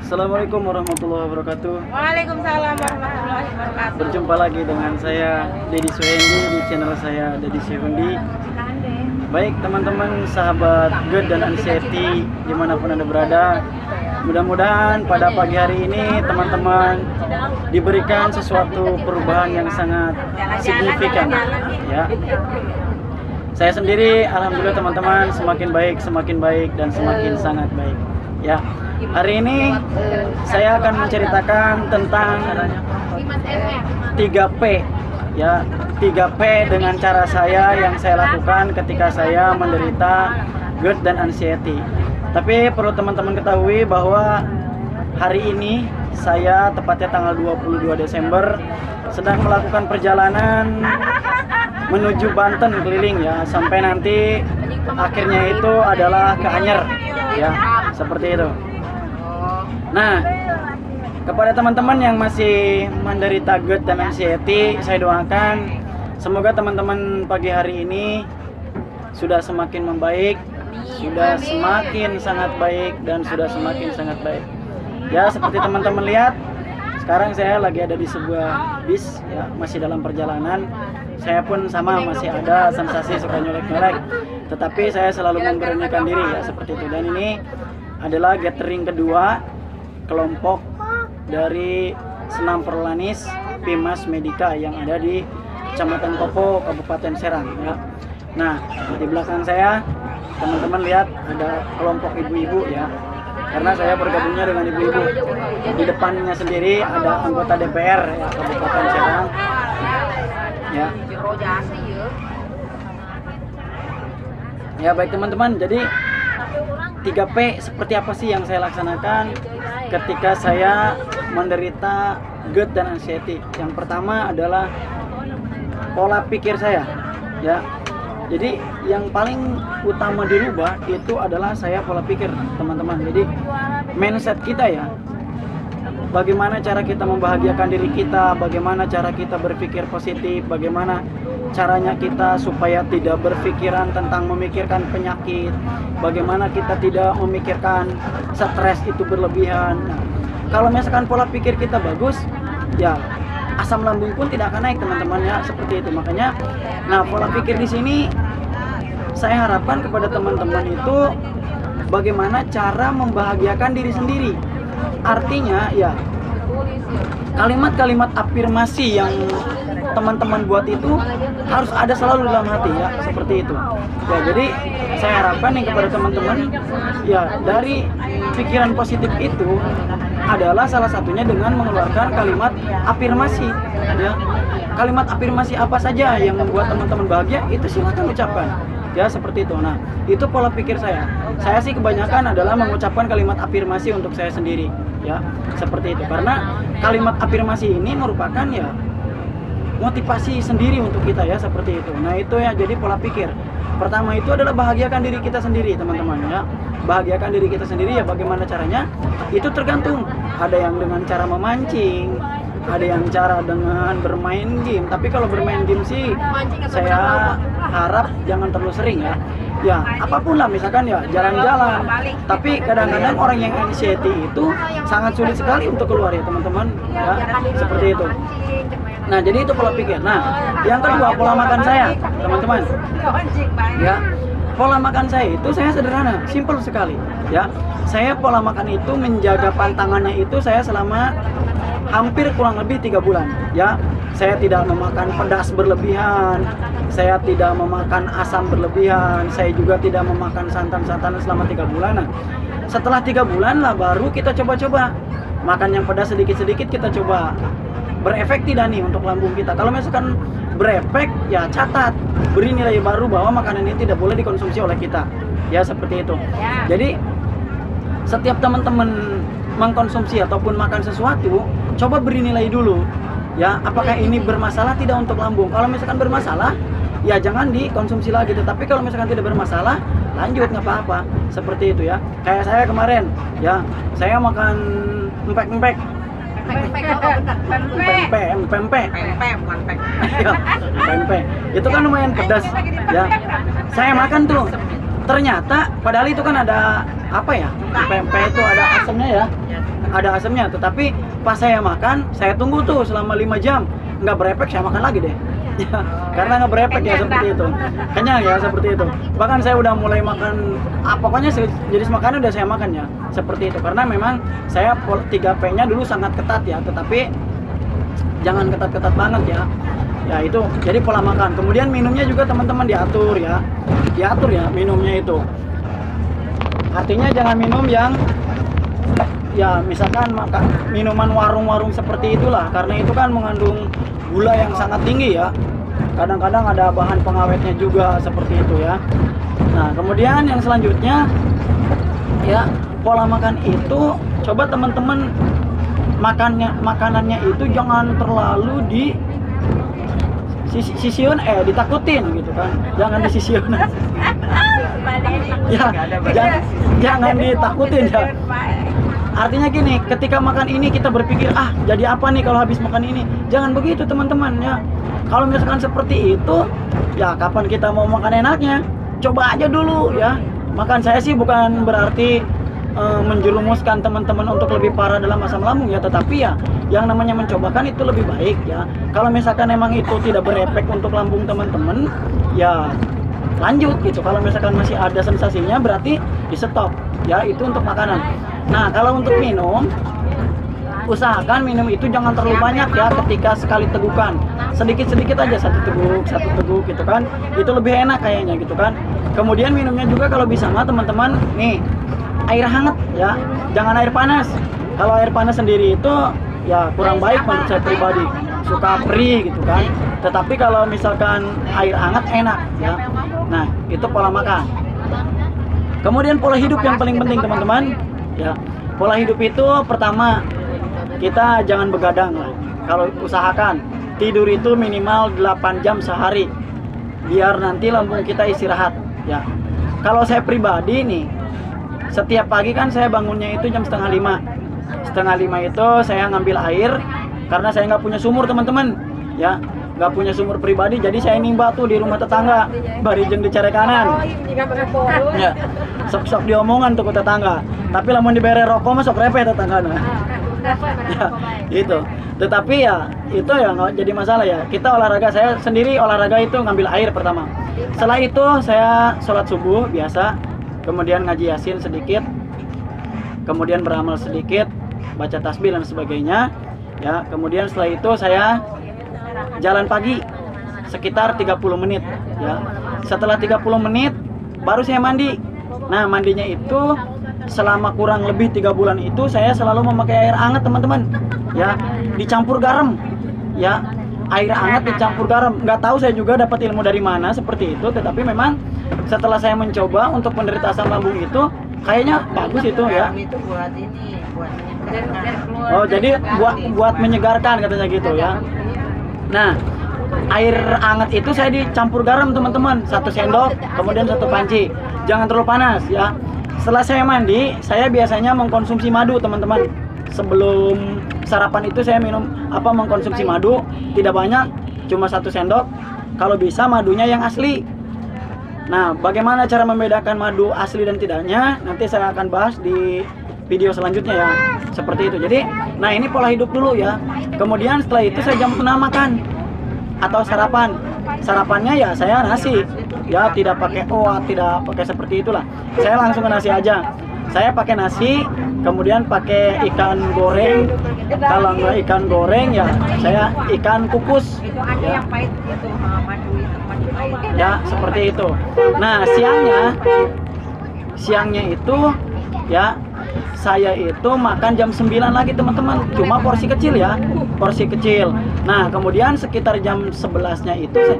Assalamualaikum warahmatullahi wabarakatuh. Waalaikumsalam warahmatullahi wabarakatuh. Berjumpa lagi dengan saya Deddy Suhendi di channel saya Deddy Suhendi. Baik teman-teman sahabat GED dan Anxiety dimanapun Anda berada, mudah-mudahan pada pagi hari ini teman-teman diberikan sesuatu perubahan yang sangat signifikan ya. Saya sendiri alhamdulillah teman-teman semakin baik dan semakin sangat baik ya. Hari ini saya akan menceritakan tentang 3P ya. 3P dengan cara saya yang saya lakukan ketika saya menderita GERD dan anxiety. Tapi perlu teman-teman ketahui bahwa hari ini saya tepatnya tanggal 22 Desember sedang melakukan perjalanan menuju Banten keliling ya, sampai nanti akhirnya itu adalah ke Anyer ya, seperti itu. Nah, kepada teman-teman yang masih menderita GERD dan anxiety, saya doakan semoga teman-teman pagi hari ini sudah semakin membaik, sudah semakin sangat baik, dan sudah semakin sangat baik. Ya, seperti teman-teman lihat, sekarang saya lagi ada di sebuah bis ya, masih dalam perjalanan. Saya pun sama masih ada sensasi suka nyolek-nyolek, tetapi saya selalu memberanikan diri ya, seperti itu. Dan ini adalah gathering kedua kelompok dari Senam Prolanis Pimas Medika yang ada di Kecamatan Kopo, Kabupaten Serang ya. Nah, di belakang saya teman-teman lihat ada kelompok ibu-ibu ya, karena saya bergabungnya dengan ibu-ibu. Di depannya sendiri ada anggota DPR ya, Kabupaten Serang ya. Ya baik teman-teman, jadi 3P seperti apa sih yang saya laksanakan ketika saya menderita GERD dan anxiety? Yang pertama adalah pola pikir saya ya. Jadi yang paling utama dirubah itu adalah saya pola pikir teman-teman. Jadi mindset kita ya, bagaimana cara kita membahagiakan diri kita, bagaimana cara kita berpikir positif, bagaimana caranya kita supaya tidak berpikiran tentang memikirkan penyakit, bagaimana kita tidak memikirkan stres itu berlebihan. Nah, kalau misalkan pola pikir kita bagus ya, asam lambung pun tidak akan naik teman-teman ya, seperti itu. Makanya nah, pola pikir di sini saya harapkan kepada teman-teman itu bagaimana cara membahagiakan diri sendiri. Artinya ya, kalimat-kalimat afirmasi yang teman-teman buat itu harus ada selalu dalam hati ya, seperti itu ya. Jadi saya harapkan nih kepada teman-teman ya, dari pikiran positif itu adalah salah satunya dengan mengeluarkan kalimat afirmasi ya. Kalimat afirmasi apa saja yang membuat teman-teman bahagia itu silakan ucapkan ya, seperti itu. Nah, itu pola pikir saya. Saya sih kebanyakan adalah mengucapkan kalimat afirmasi untuk saya sendiri ya, seperti itu. Karena kalimat afirmasi ini merupakan ya motivasi sendiri untuk kita ya, seperti itu. Nah, itu ya, jadi pola pikir pertama itu adalah bahagiakan diri kita sendiri teman-teman ya. Bahagiakan diri kita sendiri ya, bagaimana caranya? Itu tergantung. Ada yang dengan cara memancing, ada yang cara dengan bermain game. Tapi kalau bermain game sih saya harap jangan terlalu sering ya. Ya apapun lah, misalkan ya jalan-jalan. Tapi kadang-kadang orang yang anxiety itu sangat sulit sekali untuk keluar ya teman-teman ya, seperti itu. Nah, jadi itu pola pikir. Nah, yang kedua pola makan saya teman-teman ya. Pola makan saya itu saya sederhana, simple sekali ya. Saya pola makan itu menjaga pantangannya itu saya selama hampir kurang lebih 3 bulan ya. Saya tidak memakan pedas berlebihan, saya tidak memakan asam berlebihan, saya juga tidak memakan santan-santan selama 3 bulanan. Setelah 3 bulan lah baru kita coba-coba makan yang pedas sedikit-sedikit, kita coba berefek tidak nih untuk lambung kita. Kalau misalkan berefek ya catat, beri nilai baru bahwa makanan ini tidak boleh dikonsumsi oleh kita ya, seperti itu. Jadi setiap teman-teman mengkonsumsi ataupun makan sesuatu, coba beri nilai dulu ya, apakah ini bermasalah tidak untuk lambung. Kalau misalkan bermasalah ya jangan dikonsumsi lagi, tetapi kalau misalkan tidak bermasalah lanjut, nggak apa-apa, seperti itu ya. Kayak saya kemarin ya, saya makan empek-empek Itu kan lumayan pedas ya. Saya makan tuh ternyata padahal itu kan ada apa ya, pempek itu ada asamnya ya, ada asamnya, tetapi pas saya makan, saya tunggu tuh selama 5 jam nggak berefek, saya makan lagi deh. Ya, karena nggak berefek ya seperti itu, kenyang ya seperti itu. Bahkan saya udah mulai makan, pokoknya jenis makanan udah saya makan ya seperti itu, karena memang saya 3P-nya dulu sangat ketat ya, tetapi jangan ketat-ketat banget ya. Ya itu, jadi pola makan. Kemudian minumnya juga teman-teman diatur ya minumnya itu. Artinya jangan minum yang ya misalkan minuman warung-warung seperti itulah, karena itu kan mengandung gula yang sangat tinggi ya. Kadang-kadang ada bahan pengawetnya juga seperti itu ya. Nah kemudian yang selanjutnya ya, pola makan itu coba teman-teman makanannya itu jangan terlalu ditakutin gitu kan, jangan disision. Ya, jangan ditakutin ya. Artinya gini, ketika makan ini kita berpikir, jadi apa nih kalau habis makan ini? Jangan begitu teman-teman ya. Kalau misalkan seperti itu, ya kapan kita mau makan enaknya? Coba aja dulu ya. Makan saya sih bukan berarti menjerumuskan teman-teman untuk lebih parah dalam asam lambung ya, tetapi ya yang namanya mencobakan itu lebih baik ya. Kalau misalkan emang itu tidak berefek untuk lambung teman-teman, ya lanjut gitu. Kalau misalkan masih ada sensasinya, berarti di stop ya, itu untuk makanan. Nah kalau untuk minum, usahakan minum itu jangan terlalu banyak ya, ketika sekali tegukan sedikit-sedikit aja, satu teguk gitu kan, itu lebih enak kayaknya gitu kan. Kemudian minumnya juga kalau bisa mah teman-teman nih, air hangat ya, jangan air panas. Kalau air panas sendiri itu ya kurang baik menurut saya pribadi, suka perih gitu kan. Tetapi kalau misalkan air hangat enak ya. Nah itu pola makan. Kemudian pola hidup yang paling penting teman-teman ya. Pola hidup itu pertama, kita jangan begadang lah. Kalau usahakan tidur itu minimal 8 jam sehari, biar nanti lambung kita istirahat ya. Kalau saya pribadi nih, setiap pagi kan saya bangunnya itu jam setengah 5. Setengah 5 itu saya ngambil air, karena saya nggak punya sumur teman-teman ya, nggak punya sumur pribadi, jadi saya nimba tuh di rumah tetangga, barijeng di cari kanan ya, sok-sok diomongan tuh ke tetangga, tapi lamun dibere rokok mah sok repeh tetangga ya itu. Tetapi ya itu ya nggak jadi masalah ya, kita olahraga. Saya sendiri olahraga itu ngambil air pertama, setelah itu saya sholat subuh biasa, kemudian ngaji yasin sedikit, kemudian beramal sedikit, baca tasbih dan sebagainya ya. Kemudian setelah itu saya jalan pagi sekitar 30 menit ya. Setelah 30 menit baru saya mandi. Nah mandinya itu selama kurang lebih 3 bulan itu saya selalu memakai air hangat teman-teman ya, dicampur garam ya, air hangat dicampur garam. Nggak tahu saya juga dapat ilmu dari mana seperti itu, tetapi memang setelah saya mencoba untuk penderita asam lambung itu kayaknya bagus itu ya. Itu buat ini, buat menyegarkan. Oh jadi buat menyegarkan katanya gitu ya. Nah air hangat itu saya dicampur garam teman-teman, 1 sendok, kemudian 1 panci, jangan terlalu panas ya. Setelah saya mandi, saya biasanya mengkonsumsi madu teman-teman. Sebelum sarapan itu saya mengkonsumsi madu, tidak banyak, cuma 1 sendok. Kalau bisa madunya yang asli. Nah bagaimana cara membedakan madu asli dan tidaknya, nanti saya akan bahas di video selanjutnya ya, seperti itu. Jadi nah ini pola hidup dulu ya. Kemudian setelah itu saya jam 6 makan atau sarapan. Sarapannya ya saya nasi ya, tidak pakai tidak pakai seperti itulah, saya langsung ke nasi aja. Saya pakai nasi, kemudian pakai ikan goreng. Kalau nggak ikan goreng ya saya ikan kukus ya. Yang pahit itu madu pahit Ya seperti itu. Nah siangnya itu ya saya itu makan jam 9 lagi teman-teman, cuma porsi kecil ya, porsi kecil. Nah kemudian sekitar jam 11-nya itu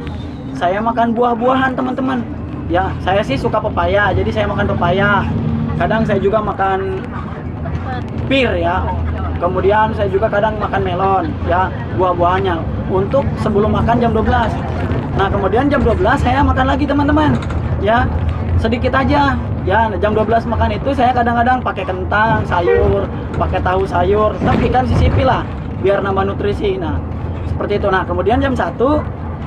saya makan buah-buahan teman-teman ya. Saya sih suka pepaya, jadi saya makan pepaya. Kadang saya juga makan pir ya, kemudian saya juga kadang makan melon ya, buah-buahannya untuk sebelum makan jam 12. Nah kemudian jam 12 saya makan lagi teman-teman ya, sedikit aja ya. Jam 12 makan itu saya kadang-kadang pakai kentang sayur, pakai tahu sayur, tapi kan sisipi lah biar nambah nutrisi. Nah seperti itu. Nah kemudian jam 1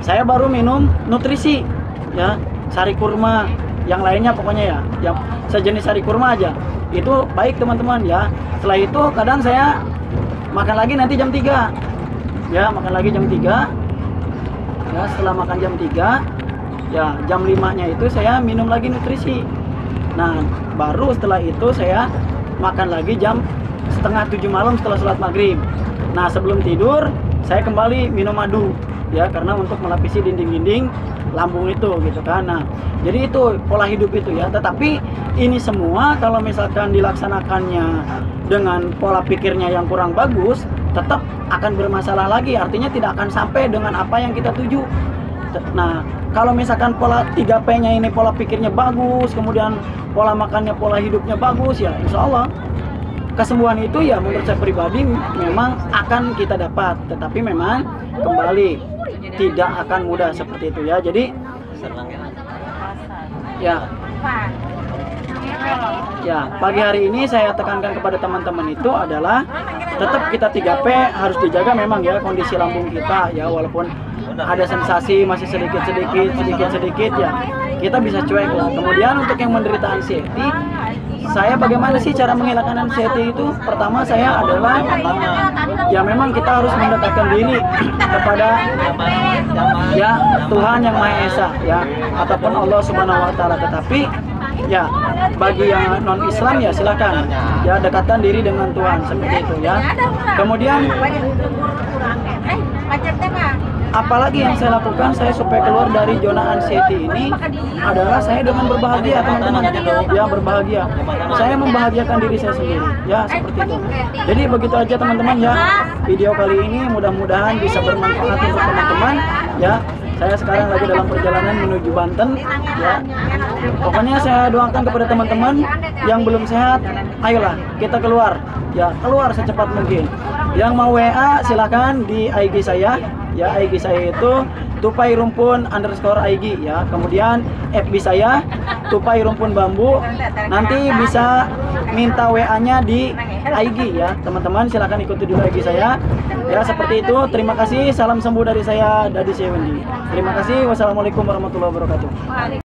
saya baru minum nutrisi ya, sari kurma yang lainnya pokoknya ya, yang sejenis sari kurma aja. Itu baik teman-teman ya. Setelah itu kadang saya makan lagi nanti jam 3. Ya, makan lagi jam 3. Ya, setelah makan jam 3, ya jam 5-nya itu saya minum lagi nutrisi. Nah, baru setelah itu saya makan lagi jam setengah 7 malam setelah sholat maghrib. Nah, sebelum tidur saya kembali minum madu ya, karena untuk melapisi dinding-dinding lambung itu gitu kan. Nah, jadi itu pola hidup itu ya. Tetapi ini semua kalau misalkan dilaksanakannya dengan pola pikirnya yang kurang bagus, tetap akan bermasalah lagi. Artinya tidak akan sampai dengan apa yang kita tuju. Nah, kalau misalkan pola 3P-nya ini pola pikirnya bagus, kemudian pola makannya, pola hidupnya bagus, ya insya Allah kesembuhan itu ya menurut saya pribadi memang akan kita dapat. Tetapi memang kembali tidak akan mudah seperti itu ya. Jadi ya pagi hari ini saya tekankan kepada teman-teman itu adalah tetap kita 3P harus dijaga memang ya, kondisi lambung kita ya, walaupun ada sensasi masih sedikit ya kita bisa cuek lah. Kemudian untuk yang menderita anxiety, saya bagaimana sih cara menghilangkan anxiety itu? Pertama saya adalah ya memang kita harus mendekatkan diri kepada ya Tuhan yang Maha Esa ya, ataupun Allah Subhanahu wa taala. Tetapi ya bagi yang non Islam ya silakan ya dekatkan diri dengan Tuhan seperti itu ya. Kemudian apalagi yang saya lakukan saya supaya keluar dari zona anxiety ini adalah saya dengan berbahagia teman-teman ya, berbahagia. Saya membahagiakan diri saya sendiri ya, seperti itu. Jadi begitu aja teman-teman ya, video kali ini mudah-mudahan bisa bermanfaat untuk teman-teman ya. Saya sekarang lagi dalam perjalanan menuju Banten ya. Pokoknya saya doakan kepada teman-teman yang belum sehat, ayolah kita keluar ya, keluar secepat mungkin. Yang mau WA silakan di IG saya ya, IG saya itu @tupai_rumpun_IG ya. Kemudian FB saya Tupai Rumpun Bambu. Nanti bisa minta WA-nya di IG ya teman-teman, silakan ikuti dulu IG saya ya, seperti itu. Terima kasih, salam sembuh dari saya Dadi Sewendi. Terima kasih, wassalamualaikum warahmatullahi wabarakatuh.